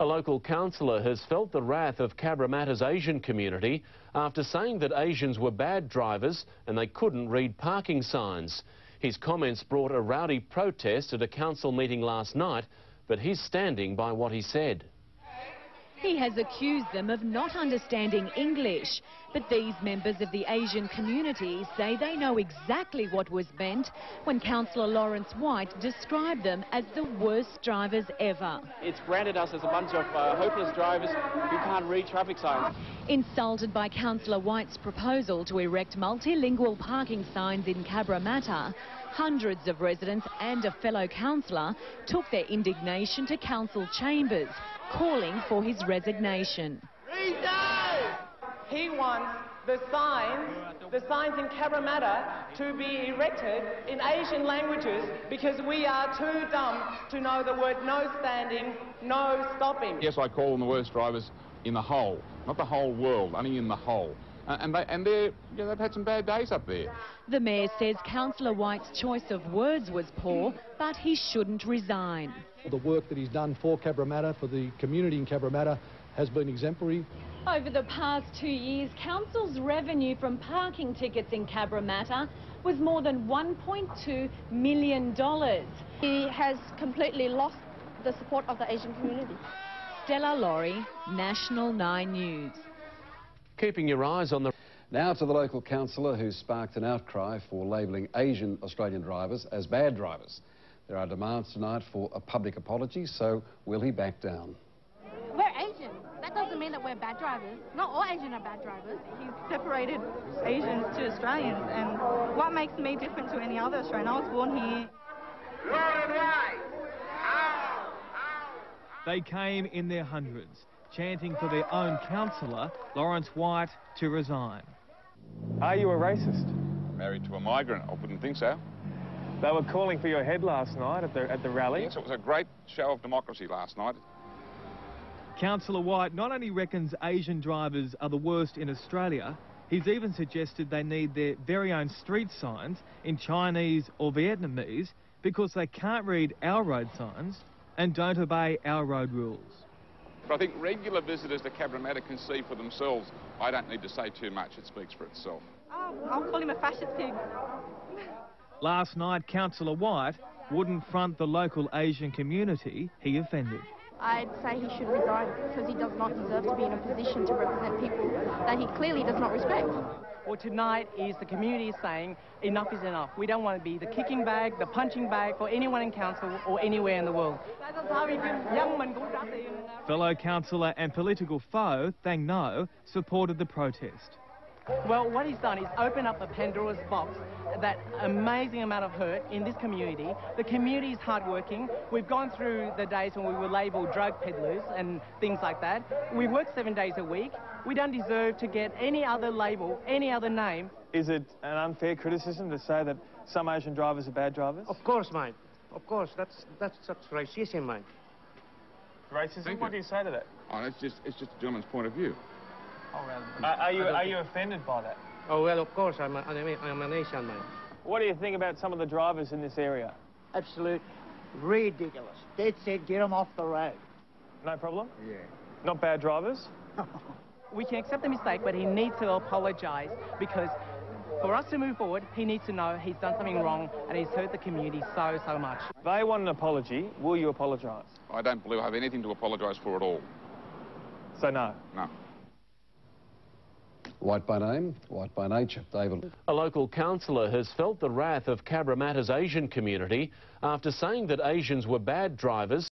A local councillor has felt the wrath of Cabramatta's Asian community after saying that Asians were bad drivers and they couldn't read parking signs. His comments brought a rowdy protest at a council meeting last night, but he's standing by what he said. He has accused them of not understanding English, but these members of the Asian community say they know exactly what was meant when Councillor Lawrence White described them as the worst drivers ever. It's branded us as a bunch of hopeless drivers who can't read traffic signs. Insulted by Councillor White's proposal to erect multilingual parking signs in Cabramatta, hundreds of residents and a fellow councillor took their indignation to council chambers, calling for his resignation. He wants the signs in Cabramatta to be erected in Asian languages because we are too dumb to know the word no standing, no stopping. Yes, I call them the worst drivers in the whole, not the whole world, only in the whole. They've had some bad days up there. The Mayor says Councillor White's choice of words was poor, but he shouldn't resign. The work that he's done for Cabramatta, for the community in Cabramatta, has been exemplary. Over the past 2 years, Council's revenue from parking tickets in Cabramatta was more than $1.2 million. He has completely lost the support of the Asian community. Stella Laurie, National 9 News. Keeping your eyes on the... Now to the local councillor who sparked an outcry for labelling Asian Australian drivers as bad drivers. There are demands tonight for a public apology, so will he back down? We're Asian. That doesn't mean that we're bad drivers. Not all Asians are bad drivers. He's separated Asians to Australians, and what makes me different to any other Australian? I was born here. They came in their hundreds, chanting for their own councillor, Lawrence White, to resign. Are you a racist? Married to a migrant, I wouldn't think so. They were calling for your head last night at the rally. Yes, it was a great show of democracy last night. Councillor White not only reckons Asian drivers are the worst in Australia, he's even suggested they need their very own street signs in Chinese or Vietnamese because they can't read our road signs and don't obey our road rules. But I think regular visitors to Cabramatta can see for themselves. I don't need to say too much, it speaks for itself. Oh, I'll call him a fascist pig. Last night, Councillor White wouldn't front the local Asian community he offended. I'd say he should resign because he does not deserve to be in a position to represent people that he clearly does not respect. Well, tonight is the community saying enough is enough. We don't want to be the kicking bag, the punching bag for anyone in council or anywhere in the world. Fellow councillor and political foe, Thang No, supported the protest. Well, what he's done is open up a Pandora's box, that amazing amount of hurt in this community. The community is hardworking. We've gone through the days when we were labelled drug peddlers and things like that. We work 7 days a week. We don't deserve to get any other label, any other name. Is it an unfair criticism to say that some Asian drivers are bad drivers? Of course, mate. Of course, that's racism, mate. Racism? What do you say to that? Oh, it's just a gentleman's point of view. Are you offended by that? Oh, well, of course, I'm an Asian, mate. What do you think about some of the drivers in this area? Absolute ridiculous. Dead said, get them off the road. No problem? Yeah. Not bad drivers? We can accept the mistake, but he needs to apologise because for us to move forward, he needs to know he's done something wrong and he's hurt the community so much. They want an apology. Will you apologise? I don't believe I have anything to apologise for at all. So no? No. White by name, white by nature. David. A local councillor has felt the wrath of Cabramatta's Asian community after saying that Asians were bad drivers